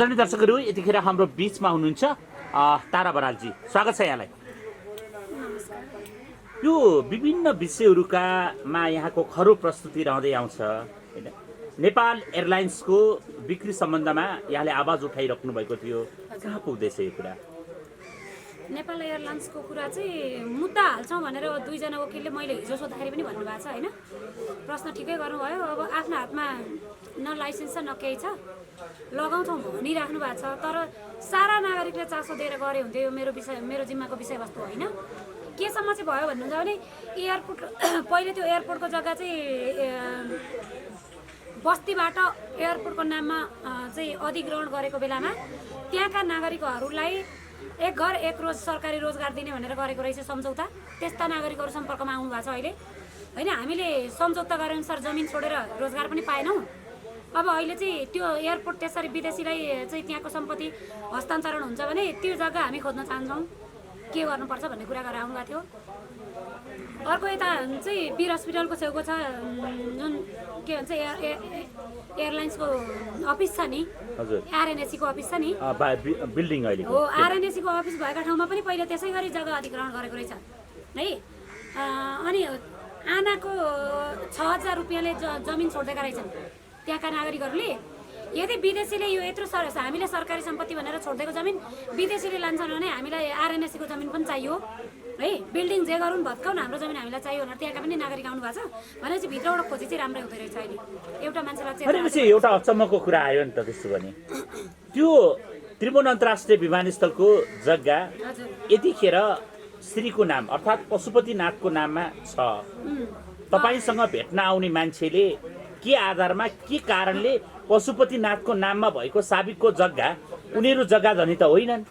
दर्शकहरू यतिखेर हाम्रो बीचमा हुनुहुन्छ तारा बरालजी, स्वागत छ यहाँलाई। यो विभिन्न विषयहरूकामा यहाँको खरो प्रस्तुति रहँदै आउँछ हैन। नेपाल एयरलाइन्सको बिक्री सम्बन्धमा यहाँले आवाज उठाइराख्नु भएको थियो, कहाँ पुग्दैछ यो कुरा? नेपाल एयरलाइन्सको कुरा चाहिँ मुद्दा हाल्छौँ भनेर दुईजना वकिलले मैले हिजो सोद्धाखेरि पनि भन्नुभएको छ हैन। प्रश्न ठिकै गर्नुभयो। अब आफ्नो हातमा न लाइसेन्स छ न केही छ, लगाउँछौँ भनिराख्नु भएको छ। तर सारा नागरिकले चासो दिएर गरे हुन्थ्यो। यो मेरो जिम्माको विषयवस्तु होइन। केसम्म चाहिँ भयो भन्नुहुन्छ भने एयरपोर्ट पहिले त्यो एयरपोर्टको जग्गा चाहिँ बस्तीबाट एयरपोर्टको नाममा चाहिँ अधिग्रहण गरेको बेलामा त्यहाँका नागरिकहरूलाई एक घर एक रोज सरकारी रोजगार दिने भनेर गरेको रहेछ सम्झौता। त्यस्ता नागरिकहरू सम्पर्कमा आउनु भएको छ अहिले होइन। हामीले सम्झौता गरे अनुसार जमिन छोडेर रोजगार पनि पाएनौँ। अब अहिले चाहिँ त्यो एयरपोर्ट त्यसरी विदेशीलाई चाहिँ त्यहाँको सम्पत्ति हस्तान्तरण हुन्छ भने त्यो जग्गा हामी खोज्न चाहन्छौँ, के गर्नुपर्छ भन्ने कुरा गरेर आउनुभएको थियो। अर्को यता चाहिँ वीर हस्पिटलको छेउको छ जुन के भन्छ एयरलाइन्सको अफिस छ नि, आरएनएसीको अफिस छ नि, बिल्डिङ अहिले हो। आरएनएसीको अफिस भएका ठाउँमा पनि पहिले त्यसै गरी जग्गा अधिग्रहण गरेको रहेछ है। अनि आनाको 6000 रुपियाँले जमिन छोडिदिएका रहेछन् त्यहाँका नागरिकहरूले। यदि विदेशीले यो यत्रो हामीले सरकारी सम्पत्ति भनेर छोडिदिएको जमिन विदेशीले लान्छन् भने हामीलाई आरएनएसीको जमिन पनि चाहियो है। बिल्डिङ जे गरौँ भत्काउन हाम्रो जमिन हामीलाई चाहियो भनेर त्यहाँका पनि नागरिक आउनु भएको छ भनेपछि भित्रबाट खोजी चाहिँ राम्रै हुँदो रहेछ अहिले। एउटा मान्छेलाई चाहिँ एउटा अचम्मको कुरा आयो नि त। त्यस्तो भने त्यो त्रिभुवन अन्तर्राष्ट्रिय विमानस्थलको जग्गा यतिखेर श्रीको नाम अर्थात् पशुपतिनाथको नाममा छ। तपाईँसँग भेट्न आउने मान्छेले के आधारमा के कारणले पशुपतिनाथको नाममा भएको साबिकको जग्गा उनीहरू जग्गा धनी त होइनन्,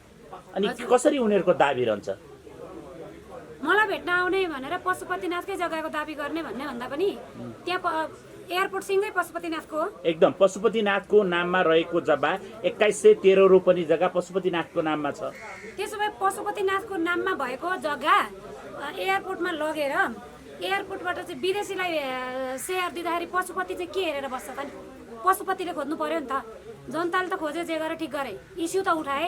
अनि कसरी उनीहरूको दाबी रहन्छ? मलाई भेट्न आउने भनेर पशुपतिनाथकै जग्गाको दाबी गर्ने भन्ने भन्दा पनि त्यहाँ एयरपोर्ट सिंगै पशुपतिनाथको हो। एकदम पशुपतिनाथको नाममा रहेको जग्गा 2113 रोपनी जग्गा पशुपतिनाथको नाममा छ। त्यसो भए पशुपतिनाथको नाममा भएको जग्गा एयरपोर्टमा लगेर एयरपोर्टबाट चाहिँ विदेशीलाई सेयर दिँदाखेरि पशुपति चाहिँ के हेरेर बस्छ त नि? पशुपतिले खोज्नु पर्यो नि त। जनताले त खोजे, जे गरे ठिक गरे, इस्यु त उठाए।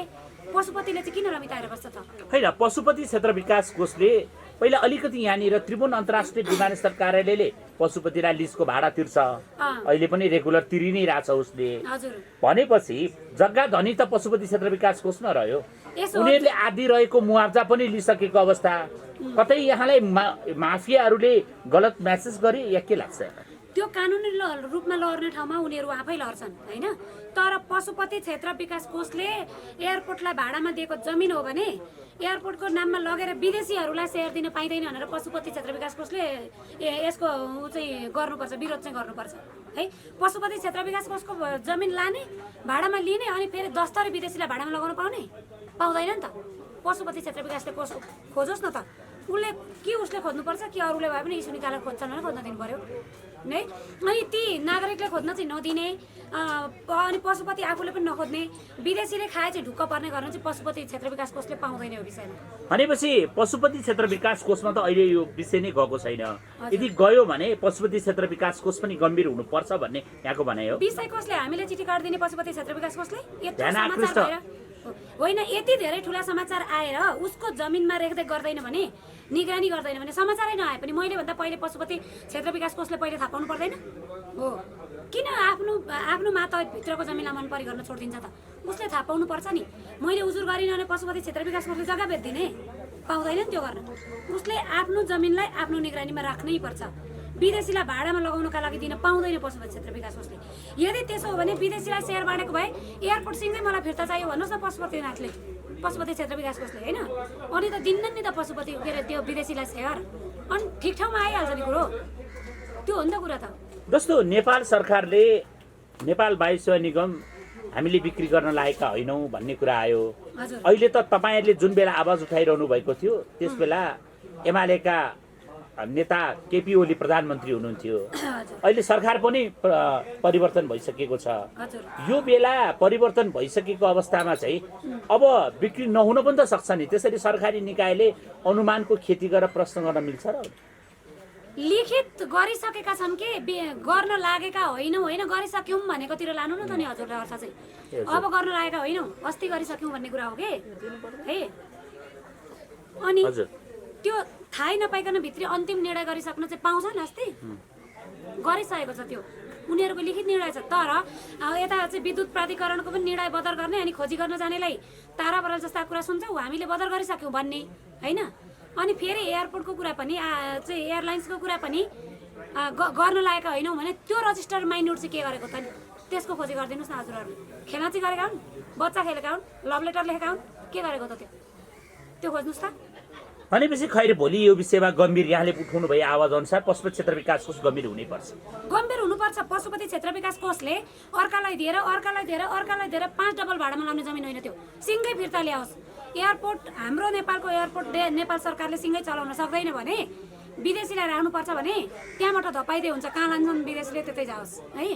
पशुपतिले चाहिँ किन रमिताएर बस्छ त? होइन, पशुपति क्षेत्र विकास कोषले पहिला अलिकति यहाँनिर त्रिभुवन अन्तर्राष्ट्रिय विमानस्थल कार्यालयले पशुपतिलाई लिजको भाडा तिर्छ, अहिले पनि रेगुलर तिरि नै रहेछ उसले भनेपछि जग्गा धनी त पशुपति क्षेत्र विकास कोषमा रह्यो। उनीहरूले आदि रहेको मुआवजा पनि लिइसकेको अवस्था, कतै यहाँलाई माफियाहरूले गलत म्यासेज गरे या के लाग्छ? त्यो कानुनी रूपमा लड्ने ठाउँमा उनीहरू आफै लड्छन् होइन। तर पशुपति क्षेत्र विकास कोषले एयरपोर्टलाई भाडामा दिएको जमिन हो भने एयरपोर्टको नाममा लगेर विदेशीहरूलाई सेयर दिन पाइँदैन भनेर पशुपति क्षेत्र विकास कोषले यसको चाहिँ गर्नुपर्छ, विरोध चाहिँ गर्नुपर्छ है। पशुपति क्षेत्र विकास कोषको जमिन लाने, भाडामा लिने, अनि फेरि 10 थरी विदेशीलाई भाडामा लगाउन पाउँदैन नि त। पशुपति क्षेत्र विकासले कोष खोजोस् न त। उसले खोज्नुपर्छ कि अरूले भए पनि इस्यु निकालेर खोज्छन् भने खोज्न दिनु पर्यो नै। अनि ती नागरिकले खोज्न चाहिँ नदिने, अनि पशुपति आफूले पनि नखोज्ने, विदेशीले खाए चाहिँ ढुक्क पर्ने गर्न चाहिँ पशुपति क्षेत्र विकास कोषले पाउँदैन यो विषयमा। भनेपछि पशुपति क्षेत्र विकास कोषमा त अहिले यो विषय नै गएको छैन। यदि गयो भने पशुपति क्षेत्र विकास कोष पनि गम्भीर हुनुपर्छ भन्ने यहाँको भनाइ हो। विषय कोषले हामीले चिठी काटिदिने पशुपति क्षेत्र विकास कोषले होइन। यति धेरै ठुला समाचार आएर उसको जमिनमा रेखदेख गर्दैन भने, निगरानी गर्दैन भने, समाचारै नआए पनि मैले भन्दा पहिले पशुपति क्षेत्र विकास कोषले पहिले थाहा पाउनु पर्दैन हो? किन आफ्नो मातहतभित्रको जमिनलाई मन परी गर्न छोडिदिन्छ त? उसले थाहा पाउनु पर्छ नि। मैले उजुर गरिनँ भने पशुपति क्षेत्र विकास कोषले जग्गा बेच्दिने पाउँदैन नि त्यो गर्न। उसले आफ्नो जमिनलाई आफ्नो निगरानीमा राख्नै पर्छ। विदेशीलाई भाडामा लगाउनका लागि दिन पाउँदैन पशुपति क्षेत्र विकास कोषले। यदि त्यसो हो भने विदेशीलाई सेयर बाँडेको भए एयरपोर्ट सिंगै मलाई फिर्ता चाहियो भन्नुहोस् न पशुपति क्षेत्र विकास कोषले होइन। अनि त दिन्न नि त पशुपति के अरे त्यो विदेशीलाई सेयर, अनि ठिक ठाउँमा आइहाल्छ नि कुरो। त्यो हो नि त कुरा त। जस्तो नेपाल सरकारले नेपाल वायु सेवा निगम हामीले बिक्री गर्न लागेका होइनौँ भन्ने कुरा आयो। अहिले त तपाईँहरूले जुन बेला आवाज उठाइरहनु भएको थियो त्यस बेला एमालेका नेता केपी ओली प्रधानमन्त्री हुनुहुन्थ्यो। अहिले सरकार पनि परिवर्तन भइसकेको छ। यो बेला परिवर्तन भइसकेको अवस्थामा चाहिँ अब बिक्री नहुन पनि त सक्छ नि। त्यसरी सरकारी निकायले अनुमानको खेती गरेर प्रश्न गर्न मिल्छ र? लिखित गरिसकेका छन् कि गर्न लागेका होइनौँ होइन गरिसक्यौँ भनेकोतिर लानु न त नि हजुरले अर्थ चाहिँ अब गर्न लागेका होइनौँ अस्ति गरिसक्यौँ भन्ने कुरा हो कि है अनि त्यो थाहै नपाइकन भित्री अन्तिम निर्णय गरिसक्न चाहिँ पाउँछ नि अस्ति गरिसकेको छ त्यो उनीहरूको लिखित निर्णय छ तर यता चाहिँ विद्युत प्राधिकरणको पनि निर्णय बदर गर्ने अनि खोजी गर्न जानेलाई तारा बराल जस्ता कुरा सुन्छौँ हामीले बदर गरिसक्यौँ भन्ने होइन अनि फेरि एयरपोर्टको कुरा पनि चाहिँ एयरलाइन्सको कुरा पनि गर्न लागेका होइनौँ भने त्यो रजिस्टर माइन्युट चाहिँ के गरेको त नि त्यसको खोजी गरिदिनुहोस् न हजुरहरूले खेला चाहिँ गरेका हुन् बच्चा खेलेका हुन् लभ लेटर लेखेका हुन् के गरेको त त्यो खोज्नुहोस् त भनेपछि खैर भोलि यो विषयमा गम्भीर यहाँले उठाउनु भए आवाज अनुसार पशुपति क्षेत्र विकास कोष गम्भीर हुनैपर्छ गम्भीर हुनुपर्छ पशुपति क्षेत्र विकास कोषले अर्कालाई दिएर 5 डबल भाडामा लाउने जमिन होइन त्यो सिङ्गै फिर्ता ल्याओस् एयरपोर्ट हाम्रो नेपालको एयरपोर्ट नेपाल सरकारले सिङ्गै चलाउन सक्दैन भने विदेशीलाई राख्नुपर्छ भने त्यहाँबाट धपाइदिए हुन्छ कहाँ लान्छन् विदेशीले त्यतै जाओस् है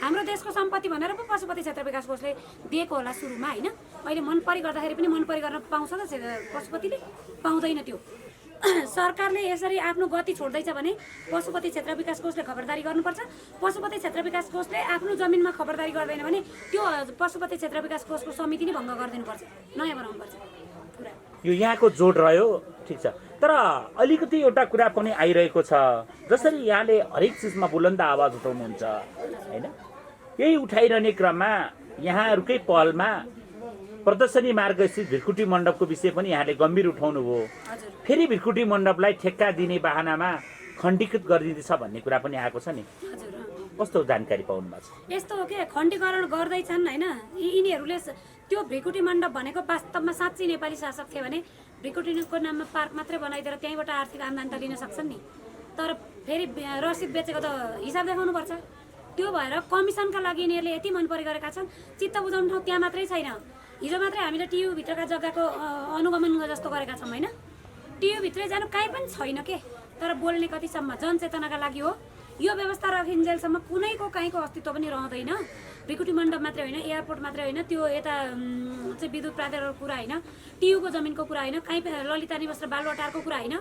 हाम्रो देशको सम्पत्ति भनेर पो पशुपति क्षेत्र विकास कोषले दिएको होला सुरुमा होइन अहिले मनपरी गर्दाखेरि पनि मनपरी गर्न पाउँछ त पशुपतिले पाउँदैन त्यो सरकारले यसरी आफ्नो गति छोड्दैछ भने पशुपति क्षेत्र विकास कोषले खबरदारी गर्नुपर्छ पशुपति क्षेत्र विकास कोषले आफ्नो जमिनमा खबरदारी गर्दैन भने त्यो पशुपति क्षेत्र विकास कोषको समिति नै भङ्ग गरिदिनुपर्छ नयाँ बनाउनुपर्छ कुरा यो यहाँको जोड रह्यो ठिक छ तर अलिकति एउटा कुरा पनि आइरहेको छ जसरी यहाँले हरेक चिजमा बुलन्द आवाज उठाउनुहुन्छ होइन यही उठाइरहने क्रममा यहाँहरूकै पहलमा प्रदर्शनी मार्ग स्थित भिरकुटी मण्डपको विषय पनि यहाँले गम्भीर उठाउनु भयो फेरि भिरकुटी मण्डपलाई ठेक्का दिने बाहनामा खण्डीकृत गरिदिँदैछ भन्ने कुरा पनि आएको छ नि कस्तो जानकारी पाउनु भएको छ यस्तो हो कि खण्डीकरण गर्दैछन् होइन यिनीहरूले त्यो भिरकुटी मण्डप भनेको वास्तवमा साँच्चै नेपाली शासक थियो भने भिरकुटीको नाममा पार्क मात्रै बनाइदिएर त्यहीँबाट आर्थिक आम्दानी त लिन सक्छन् नि तर फेरि रसिद बेचेको त हिसाब देखाउनुपर्छ त्यो भएर कमिसनका लागि यिनीहरूले यति मन परी गरेका छन् चित्त बुझाउने ठाउँ त्यहाँ मात्रै छैन हिजो मात्रै हामीले टियुभित्रका जग्गाको अनुगमन जस्तो गरेका छौँ होइन टियुभित्रै जानु काहीँ पनि छैन के तर बोल्ने कतिसम्म जनचेतनाका लागि हो यो व्यवस्था रखिन्जेलसम्म कुनैको काहीँको अस्तित्व पनि रहँदैन भिरकुटी मण्डप मात्रै होइन एयरपोर्ट मात्रै होइन त्यो यता चाहिँ विद्युत प्राधिकरणको कुरा होइन टियुको जमिनको कुरा होइन काहीँ ललिता निवास र बालुवाटारको कुरा होइन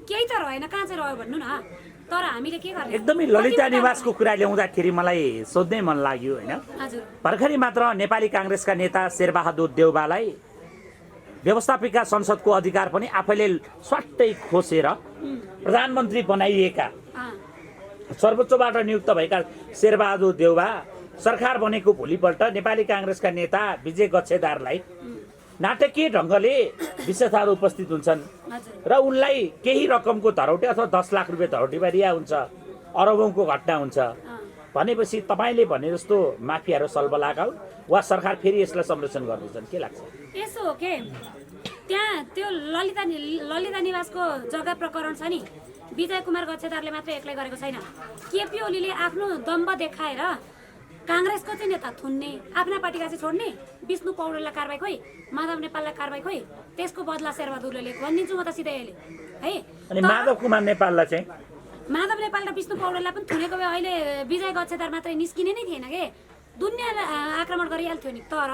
केही त रहेन कहाँ चाहिँ रह्यो भन्नु न तर हामीले के गर्ने एकदमै ललिता निवासको कुरा ल्याउँदाखेरि मलाई सोध्नै मन लाग्यो होइन भर्खरै मात्र नेपाली काङ्ग्रेसका नेता शेरबहादुर देउवालाई व्यवस्थापिका संसदको अधिकार पनि आफैले स्वाट्टै खोसेर प्रधानमन्त्री बनाइएका सर्वोच्चबाट नियुक्त भएका शेरबहादुर देउवा सरकार बनेको भोलिपल्ट नेपाली काङ्ग्रेसका नेता विजय गच्छेदारलाई नाटकीय ढङ्गले विशेषाहरू उपस्थित हुन्छन् र उनलाई केही रकमको धरौटी अथवा 10 लाख रुपियाँ धरौटीमा रिहा हुन्छ अरबौँको घटना हुन्छ भनेपछि तपाईँले भने जस्तो माफियाहरू सल्बलाका हुन् वा सरकार फेरि यसलाई संरक्षण गर्दैछन् के लाग्छ यसो हो के त्यहाँ त्यो ललिता निवासको जग्गा प्रकरण छ नि विजय कुमार गच्छेदारले मात्रै एक्लै गरेको छैन केपी ओलीले आफ्नो दम्ब देखाएर काङ्ग्रेसको चाहिँ नेता थुन्ने आफ्ना पार्टीका चाहिँ छोड्ने विष्णु पौडेललाई कारबाही खोइ माधव नेपाललाई कारबाही खोइ त्यसको बदला शेरबहादुरले लिएको भनिदिन्छु म त सिधै अहिले है अनि माधव कुमार नेपाललाई चाहिँ माधव नेपाल र विष्णु पौडेललाई पनि थुनेको भए अहिले विजय गच्छेदार मात्रै निस्किने नै थिएन के दुनियाँ आक्रमण गरिहाल्थ्यो नि तर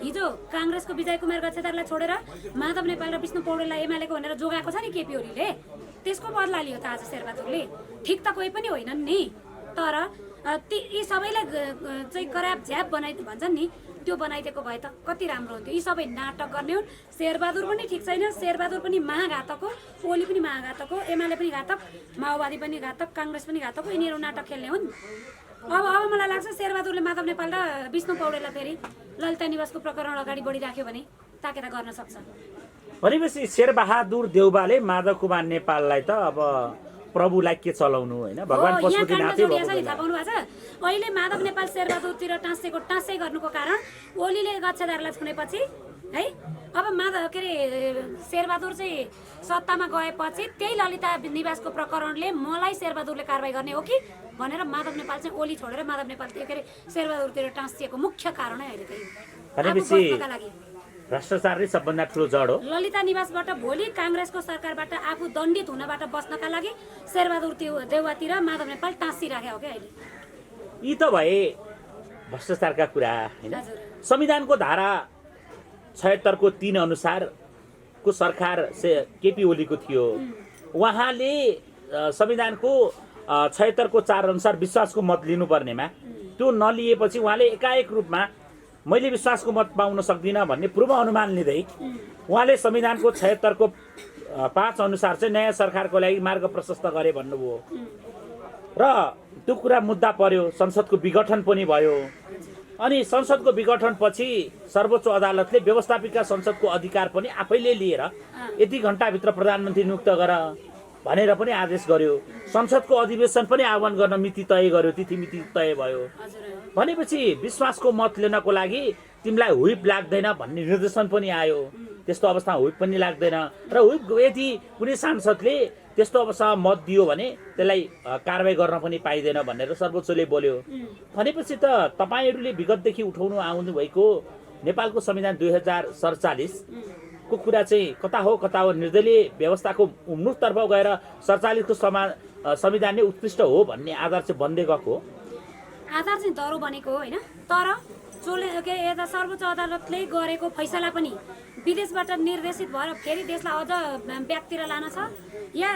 हिजो काङ्ग्रेसको विजय कुमार गच्छेदारलाई छोडेर माधव नेपाल र विष्णु पौडेललाई एमालेको भनेर जोगाएको छ नि केपी ओलीले त्यसको बदला लियो त आज शेरबहादुरले ठिक त कोही पनि होइनन् नि तर यी सबैलाई चाहिँ कराप झ्याप भन्छन् नि त्यो बनाइदिएको भए त कति राम्रो हुन्थ्यो यी सबै नाटक गर्ने हुन् शेरबहादुर पनि ठिक छैन शेरबहादुर पनि महाघातक हो ओली पनि महाघातक हो एमाले पनि घातक माओवादी पनि घातक काङ्ग्रेस पनि घातक हो यिनीहरू नाटक खेल्ने हुन् अब मलाई लाग्छ शेरबहादुरले माधव नेपाल र विष्णु पौडेललाई फेरि ललिता निवासको प्रकरण अगाडि बढिराख्यो भने ताकेता गर्न सक्छ भनेपछि शेरबहादुर देउवाले माधव कुमार नेपाललाई त अब प्रभुलाई के चलाउनु होइन भगवान पशुपतिनाथै थाहा छ अहिले माधव नेपाल शेरबहादुरतिर टाँसै गर्नुको कारण ओलीले गच्छेदारलाई छुनेपछि है अब माधव के अरे शेरबहादुर चाहिँ सत्तामा गएपछि त्यही ललिता निवासको प्रकरणले मलाई शेरबहादुरले कारबाही गर्ने हो कि भनेर माधव नेपाल चाहिँ ओली छोडेर माधव नेपाल के अरे शेरबहादुरतिर टाँसिएको मुख्य कारण है अहिले लागि भ्रष्टाचार नै सबभन्दा ठुलो जड हो ललिता निवासबाट भोलि काङ्ग्रेसको सरकारबाट आफू दण्डित हुनबाट बस्नका लागि शेरबहादुर देउवातिर माधव नेपाल टाँसिराखे हो क्या अहिले यी त भए भ्रष्टाचारका कुरा होइन संविधानको धारा 76 को 3 अनुसारको सरकार केपी ओलीको थियो उहाँले संविधानको 76 को 4 अनुसार विश्वासको मत लिनुपर्नेमा त्यो नलिएपछि उहाँले एकाएक रूपमा मैले विश्वासको मत पाउन सक्दिनँ भन्ने पूर्व अनुमान लिँदै उहाँले संविधानको 76 को 5 अनुसार चाहिँ नयाँ सरकारको लागि मार्ग प्रशस्त गरे भन्नुभयो र त्यो कुरा मुद्दा पर्यो। संसदको विघटन पनि भयो अनि संसदको विघटन पछि सर्वोच्च अदालतले व्यवस्थापिका संसदको अधिकार पनि आफैले लिएर यति घण्टाभित्र प्रधानमन्त्री नियुक्त गर भनेर पनि आदेश गर्यो। संसदको अधिवेशन पनि आह्वान गर्न मिति तय गर्यो, तिथि मिति तय भयो। भनेपछि विश्वासको मत लिनको लागि तिमीलाई हुइप लाग्दैन भन्ने निर्देशन पनि आयो। त्यस्तो अवस्थामा हुइप पनि लाग्दैन र हुइप यदि कुनै सांसदले त्यस्तो अवस्थामा मत दियो भने त्यसलाई कारबाही गर्न पनि पाइँदैन भनेर सर्वोच्चले बोल्यो। भनेपछि त तपाईहरूले विगतदेखि उठाउनु आउनु भएको नेपालको संविधान 2047 को कुरा चाहिँ कता हो निर्दलीय व्यवस्थाको उन्मुखतर्फ गएर 47 को संविधान नै उत्कृष्ट हो भन्ने आधार चाहिँ बन्दै गएको आधार चाहिँ दह्रो बनेको होइन। तर यता सर्वोच्च अदालतले गरेको फैसला पनि विदेशबाट निर्देशित भएर फेरि देशलाई अझ ब्याकतिर लान छ या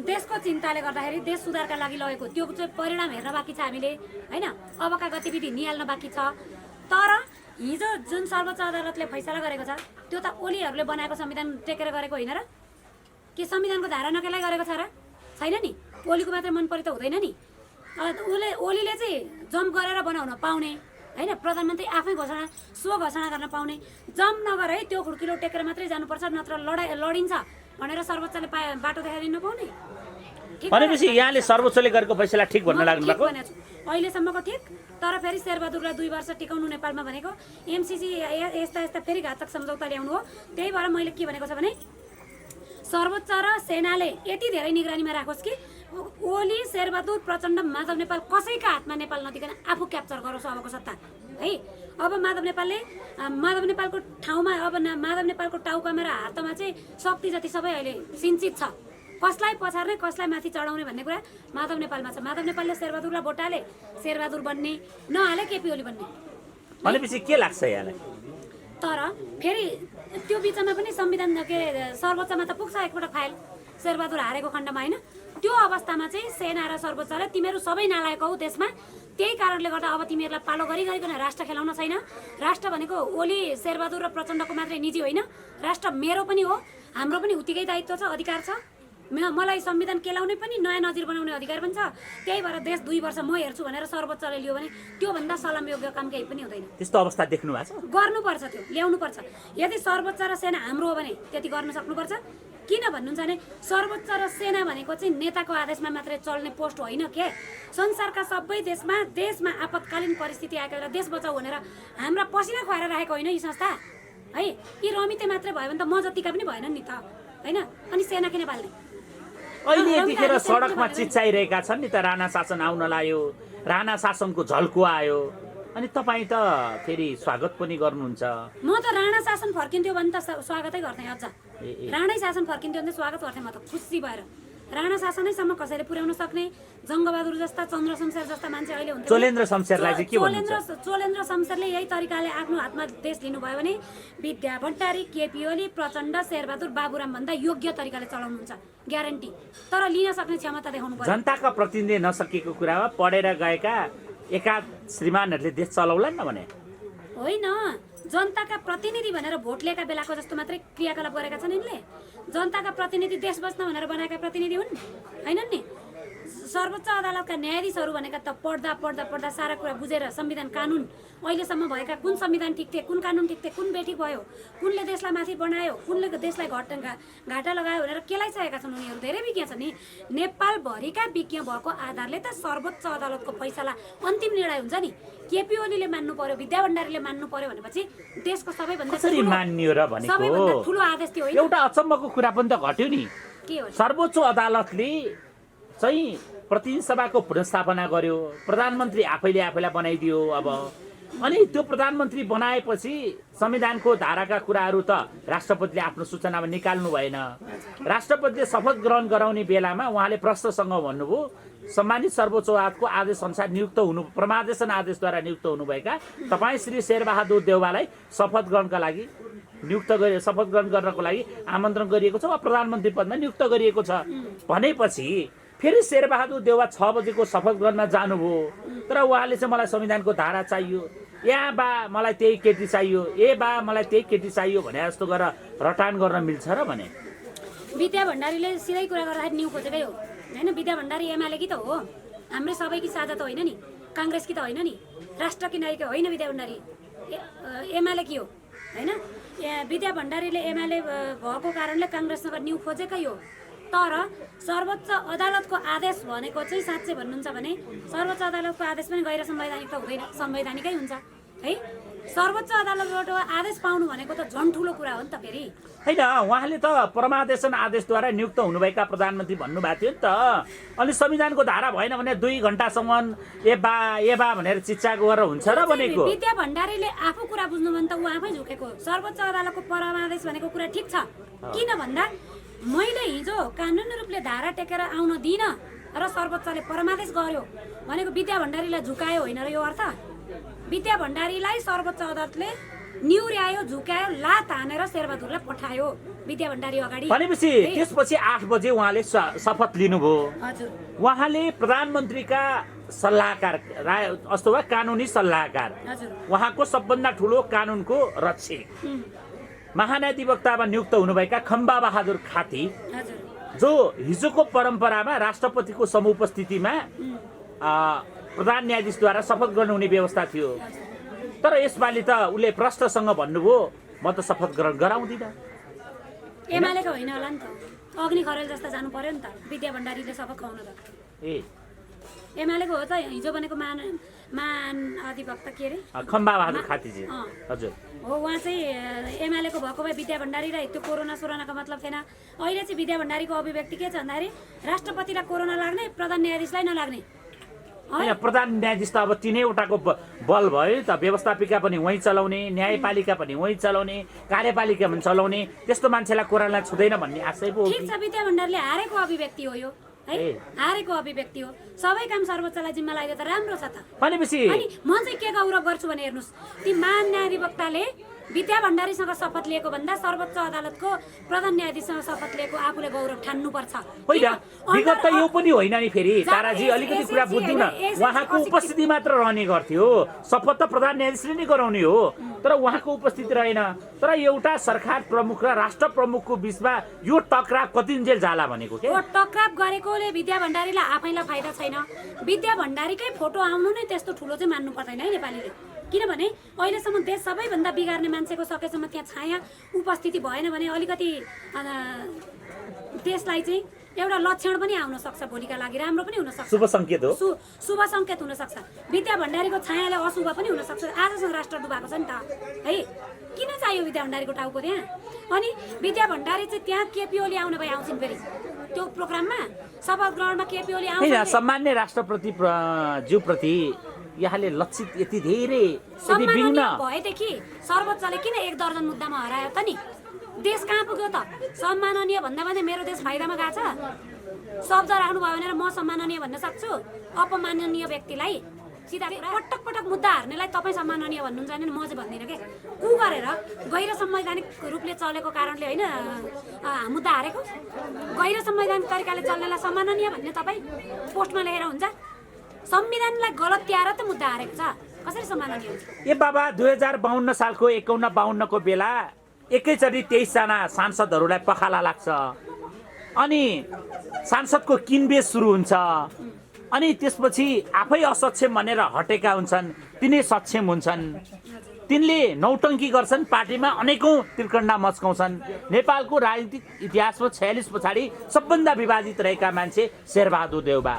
देशको चिन्ताले गर्दाखेरि देश सुधारका लागि लगेको त्यो चाहिँ परिणाम हेर्न बाँकी छ हामीले होइन। अबका गतिविधि निहाल्न बाँकी छ। तर हिजो जुन सर्वोच्च अदालतले फैसला गरेको छ त्यो त ओलीहरूले बनाएको संविधान टेकेर गरेको होइन र? के संविधानको धारा नकेलाई गरेको छ र? छैन नि। ओलीको मात्रै मन परि त हुँदैन नि। ओलीले चाहिँ जम्प गरेर बनाउन पाउने होइन, प्रधानमन्त्री आफै घोषणा गर्न पाउने। जम्प नगर है, त्यो खुड्किलो टेकेर मात्रै जानुपर्छ नत्र लडिन्छ भनेर सर्वोच्चले बाटो देखाइदिन पाउने। भनेपछि यहाँले सर्वोच्चले गरेको फैसला ठिक भन्न लाग्नु भएको? अहिलेसम्मको ठिक। तर फेरि शेरबहादुरलाई 2 वर्ष टिकाउनु नेपालमा भनेको एमसीसी यस्ता फेरि घातक सम्झौता ल्याउनु हो। त्यही भएर मैले के भनेको छ भने सर्वोच्च र सेनाले यति धेरै निगरानीमा राखोस् कि ओली, शेरबहादुर, प्रचण्ड, माधव नेपाल कसैका हातमा नेपाल नदिकन आफू क्याप्चर गरोस् अबको सत्ता है। अब माधव नेपालको ठाउँमा माधव नेपालको टाउकामा र हातमा चाहिँ शक्ति जति सबै अहिले सिन्चित छ। कसलाई पछार्ने कसलाई माथि चढाउने भन्ने कुरा माधव नेपालमा छ। माधव नेपालले शेरबहादुरलाई बोटाले शेरबहादुर बन्ने नहाले केपी ओली बन्ने। भनेपछि के लाग्छ यहाँलाई? तर फेरि त्यो बिचमा पनि संविधान सर्वोच्चमा त पुग्छ एकपल्ट फाइल शेरबहादुर हारेको खण्डमा होइन। त्यो अवस्थामा चाहिँ सेना र सर्वोच्चले तिमीहरू सबै नालायक हौ देशमा, त्यही कारणले गर्दा अब तिमीहरूलाई पालो गरिकन राष्ट्र खेलाउन छैन। राष्ट्र भनेको ओली, शेरबहादुर र प्रचण्डको मात्रै निजी होइन, राष्ट्र मेरो पनि हो, हाम्रो पनि उतिकै दायित्व छ, अधिकार छ। मलाई संविधान केलाउने पनि नयाँ नजिर बनाउने अधिकार पनि छ। त्यही भएर देश 2 वर्ष म हेर्छु भनेर सर्वोच्चले लियो भने त्योभन्दा सलामयोग्य काम केही पनि हुँदैन। त्यस्तो अवस्था देख्नु भएको छ? गर्नुपर्छ, त्यो ल्याउनुपर्छ। यदि सर्वोच्च र सेना हाम्रो हो भने त्यति गर्न सक्नुपर्छ। किन भन्नुहुन्छ भने सर्वोच्च र सेना भनेको चाहिँ नेताको आदेशमा मात्रै चल्ने पोस्ट होइन के। संसारका सबै देशमा आपतकालीन परिस्थिति आएको र देश बचाउ भनेर हाम्रा पसिना खुवाएर राखेको होइन यी संस्था है। यी रमिते मात्रै भयो भने त म जतिका पनि भएन नि त होइन। अनि सेना किन पाल्ने? अहिले यतिखेर सडकमा चिच्चाइरहेका छन् नि त, राणा शासन आउन लाग्यो, राणा शासनको झल्को आयो, अनि तपाईँ त फेरि स्वागत पनि गर्नुहुन्छ। म त राणा शासन फर्किन्थ्यो भने त स्वागतै गर्थेँ। अझ राणै शासन फर्किन्थ्यो भने स्वागत गर्थेँ म त खुसी भएर। राणा शासनैसम्म कसैले पुर्याउन सक्ने जङ्गबहादुर जस्ता, चन्द्र शमशेर जस्ता मान्छे अहिले हुन्थ्यो। चोलेन्द्र शमशेरलाई चाहिँ के भन्नुहुन्छ? चोलेन्द्र शमशेरले यही तरिकाले आफ्नो हातमा देश लिनुभयो भने विद्या भण्डारी, केपी ओली, प्रचण्ड, शेरबहादुर, बाबुराम भन्दा योग्य तरिकाले चलाउनुहुन्छ, ग्यारेन्टी। तर लिन सक्ने क्षमता देखाउनु पर्यो। जनताका प्रतिनिधि नसकेको कुरामा पढेर गएका एकाध श्रीमानहरूले देश चलाउलान् न भने होइन। जनताका प्रतिनिधि भनेर भोट लिएका बेलाको जस्तो मात्रै क्रियाकलाप गरेका छन् यिनले। जनताका प्रतिनिधि देश बस्न भनेर बनाएका प्रतिनिधि हुन् हैनन् नि। सर्वोच्च अदालतका न्यायाधीशहरू भनेका त पढ्दा सारा कुरा बुझेर संविधान कानुन अहिलेसम्म भएका कुन संविधान ठिक थिए, कुन कानुन ठिक थिए, कुन बेठिक भयो, कुनले देशलाई माथि बनायो, कुनले देशलाई घाटा लगायो भनेर केलाई चाहेका छन् उनीहरू। धेरै विज्ञ छन् नि। नेपालभरिका विज्ञ भएको आधारले त सर्वोच्च अदालतको फैसला अन्तिम निर्णय हुन्छ नि। केपी ओलीले मान्नु पर्यो, विद्या भण्डारीले मान्नु पर्यो भनेपछि देशको सबैभन्दा ठुलो आदेश थियो। एउटा अचम्मको कुरा पनि त घट्यो नि। के हो? सर्वोच्च अदालतले चाहिँ प्रतिनिधि सभाको पुनर्स्थापना गर्यो, प्रधानमन्त्री आफैलाई बनाइदियो। अब अनि त्यो प्रधानमन्त्री बनाएपछि संविधानको धाराका कुराहरू त राष्ट्रपतिले आफ्नो सूचनामा निकाल्नु भएन। राष्ट्रपतिले शपथ ग्रहण गराउने बेलामा उहाँले प्रश्नसँग भन्नुभयो सम्मानित सर्वोच्च अदालतको आदेश अनुसार नियुक्त हुनु, प्रमादेशन आदेशद्वारा नियुक्त हुनुभएका तपाईँ श्री शेरबहादुर देउवालाई शपथ ग्रहणका लागि नियुक्त गरे शपथ ग्रहण गर्नको लागि आमन्त्रण गरिएको छ वा प्रधानमन्त्री पदमा नियुक्त गरिएको छ भनेपछि फेरि शेरबहादुर देउवा 6 बजेको शपथ ग्रहणमा जानुभयो तर उहाँले चाहिँ मलाई संविधानको धारा चाहियो या बा मलाई त्यही केटी चाहियो बा मलाई त्यही केटी चाहियो भने जस्तो गरेर रटान गर्न मिल्छ र भने विद्या भण्डारीले सिधै कुरा गर्दाखेरि न्यु खोजेकै हो हैन विद्या भण्डारी एमाले कि त हो हाम्रो सबैकी साझा त होइन नि कांग्रेस कि त होइन नि राष्ट्र कि नायिका होइन विद्या भण्डारी एमाले कि हो हैन विद्या भण्डारीले एमाले भएको कारणले कांग्रेससँग न्यु खोजेकै हो तर सर्वोच्च अदालतको आदेश भनेको चाहिँ साँच्चै भन्नुहुन्छ भने सर्वोच्च अदालतको आदेश पनि गैर संवैधानिक त हुँदैन संवैधानिकै हुन्छ है सर्वोच्च अदालतबाट आदेश पाउनु भनेको त झन् ठुलो कुरा हो नि त फेरि हैन उहाँले त परमादेशन आदेशद्वारा नियुक्त हुनुभएका प्रधानमन्त्री भन्नुभएको थियो नि त अनि संविधानको धारा भएन भने 2 घण्टासम्म एबा भनेर चिच्चा गरेर हुन्छ र भनेको विद्या भण्डारीले आफू कुरा बुझ्नु भने त उ आफै झुकेको सर्वोच्च अदालतको परमादेश भनेको कुरा ठिक छ किन भन्दा मैले हिजो कानुनी रूपले धारा टेकेर आउन दिन र सर्वोच्चले परमादेश गर्यो भनेको विद्या भण्डारीलाई झुकायो होइन र यो अर्थ विद्या भण्डारीलाई सर्वोच्च अदालतले निहुर्यायो झुकायो लात हानेर शेरबहादुरलाई पठायो विद्या भण्डारी अगाडि भनेपछि त्यसपछि 8 बजे उहाँले शपथ लिनुभयो हजुर उहाँले प्रधानमन्त्रीका सल्लाहकार अथवा कानुनी सल्लाहकार हजुर उहाँको सबभन्दा ठुलो कानुनको रक्षक महाधिवक्तामा नियुक्त हुनुभएका खम्बा बहादुर खाती हजुर जो हिजोको परम्परामा राष्ट्रपतिको समुपस्थितिमा प्रधान न्यायाधीशद्वारा शपथ ग्रहण हुने व्यवस्था थियो तर यसपालि त उसले प्रश्नसँग भन्नुभयो म त शपथ ग्रहण गराउँदिन एमालेको होइन होला नि त अग्नि खरेल जस्ता जानु पर्यो नि त विद्या भण्डारीले शपथ खुवाउन त एमालेको हो त हिजो भनेको मान अधिवक्ता के अरे खम्बा बहादुर खातीजी हजुर हो उहाँ चाहिँ एमालेको भएको भए विद्या भण्डारीलाई त्यो कोरोना सोरोनाको मतलब थिएन अहिले चाहिँ विद्या भण्डारीको अभिव्यक्ति के छ भन्दाखेरि राष्ट्रपतिलाई कोरोना लाग्ने प्रधान न्यायाधीशलाई नलाग्ने होइन प्रधान न्यायाधीश त अब 3वटाको बल भयो त व्यवस्थापिका पनि वहीँ चलाउने न्यायपालिका पनि वहीँ चलाउने कार्यपालिका पनि चलाउने त्यस्तो मान्छेलाई कोरोना छुँदैन भन्ने आशय पो ठिक छ विद्या भण्डारीले हारेको अभिव्यक्ति हो यो है हारेको अभिव्यक्ति हो सबै काम सर्वोच्चलाई जिम्मा लगाइदियो त राम्रो छ त भनेपछि अनि म चाहिँ के गौरव गर्छु भने हेर्नुस् ती महान न्यायाधिवक्ताले विद्या भण्डारीसँग शपथ लिएको भन्दा सर्वोच्च अदालतको प्रधान न्यायाधीशसँग शपथ लिएको आफूले गौरव ठान्नुपर्छ होइन विगत त यो पनि होइन नि फेरि ताराजी अलिकति कुरा बुझ्नु न उहाँको उपस्थिति मात्र रहने गर्थ्यो शपथ त प्रधान न्यायाधीशले नै गराउने हो तर उहाँको उपस्थिति रहेन तर एउटा सरकार प्रमुख र राष्ट्र प्रमुखको बीचमा यो टकराव कतिन्जेल जाला भनेको के टकराव गरेकोले विद्या भण्डारीलाई आफैलाई फाइदा छैन विद्या भण्डारीकै फोटो आउनु नै त्यस्तो ठुलो चाहिँ मान्नु पर्दैन है नेपालीले किनभने अहिलेसम्म देश सबैभन्दा बिगार्ने मान्छेको सकेसम्म त्यहाँ छाया उपस्थिति भएन भने अलिकति देशलाई चाहिँ एउटा लक्षण पनि आउन सक्छ भोलिका लागि राम्रो पनि हुन सक्छ शुभ संकेत हो शुभ संकेत हुन सक्छ विद्या भण्डारीको छायाले अशुभ पनि हुन सक्छ आजसँग राष्ट्र डुबाएको छ नि त है किन चाहियो विद्या भण्डारीको टाउको त्यहाँ अनि विद्या भण्डारी चाहिँ त्यहाँ केपी ओली आउन भए आउँछिन् फेरि त्यो प्रोग्राममा शपथ ग्रहणमा केपी ओली आउँछ सामान्य राष्ट्रपति ज्यूप्रति यहाँले लक्षित यति धेरै भएदेखि सर्वोच्चले किन 1 दर्जन मुद्दामा हरायो त नि देश कहाँ पुग्यो त सम्माननीय भन्दा भन्दै मेरो देश फाइदामा गएको छ शब्द राख्नुभयो भने म सम्माननीय भन्न सक्छु अपमाननीय व्यक्तिलाई सिधा पटक पटक मुद्दा हार्नेलाई तपाईँ सम्माननीय भन्नुहुन्छ भने म चाहिँ भन्दिनँ के कु गरेर गैर संवैधानिक रूपले चलेको कारणले होइन मुद्दा हारेको गैर संवैधानिक तरिकाले चल्नेलाई सम्माननीय भन्ने तपाईँ पोस्टमा लेखेर हुन्छ संविधानलाई गलत त्याएर त मुद्दा हारेको छ कसरी सम्माननीय हुन्छ बाबा 2052 सालको 51-52 को बेला एकैचोटि 23 जना सांसदहरूलाई पखाला लाग्छ अनि सांसदको किनबेच सुरु हुन्छ अनि त्यसपछि आफै असक्षम भनेर हटेका हुन्छन् तिनै सक्षम हुन्छन् तिनले नौटङ्की गर्छन् पार्टीमा अनेकौं त्रिकण्डा मच्काउँछन् नेपालको राजनीतिक इतिहासमा 46 पछाडि सबभन्दा विवादित रहेका मान्छे शेरबहादुर देउवा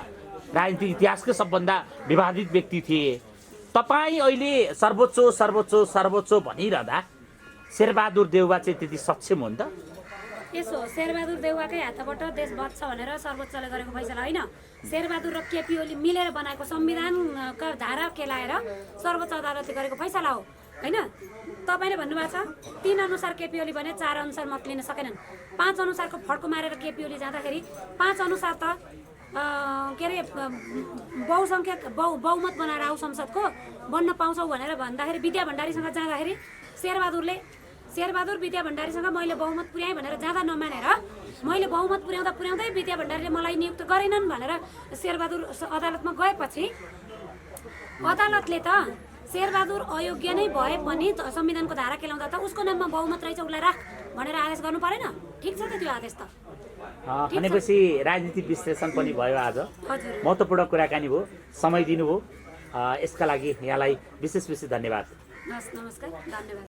राजनीतिक इतिहासकै सबभन्दा विवादित व्यक्ति थिए तपाईँ अहिले सर्वोच्च भनिरहँदा शेरबहादुर देउवा चाहिँ त्यति सक्षम हो नि त यसो शेरबहादुर देउवाकै हातबाट देश बच्छ भनेर सर्वोच्चले गरेको फैसला होइन शेरबहादुर र केपी ओली मिलेर बनाएको संविधानका धारा केलाएर सर्वोच्च अदालतले गरेको फैसला हो होइन तपाईँले भन्नुभएको छ 3 अनुसार केपी ओली भने 4 अनुसार मत लिन सकेनन् 5 अनुसारको फड्को मारेर केपी ओली जाँदाखेरि 5 अनुसार त के अरे बहुसङ्ख्यक बहुमत बनाएर आऊ संसदको बन्न पाउँछौ भनेर भन्दाखेरि विद्या भण्डारीसँग जाँदाखेरि शेरबहादुरले शेरबहादुर विद्या भण्डारीसँग मैले बहुमत पुर्याएँ भनेर जाँदा नमानेर मैले बहुमत पुर्याउँदै विद्या भण्डारीले मलाई नियुक्त गरेनन् भनेर शेरबहादुर अदालतमा गएपछि अदालतले त शेरबहादुर अयोग्य नै भए पनि संविधानको धारा केलाउँदा त उसको नाममा बहुमत रहेछ उसलाई राख भनेर आदेश गर्नु परेन। ठिक छ त त्यो आदेश त। भनेपछि राजनीतिक विश्लेषण पनि भयो आज, हजुर महत्त्वपूर्ण कुराकानी भयो, समय दिनुभयो, यसका लागि यहाँलाई विशेष धन्यवाद। नमस्कार, धन्यवाद।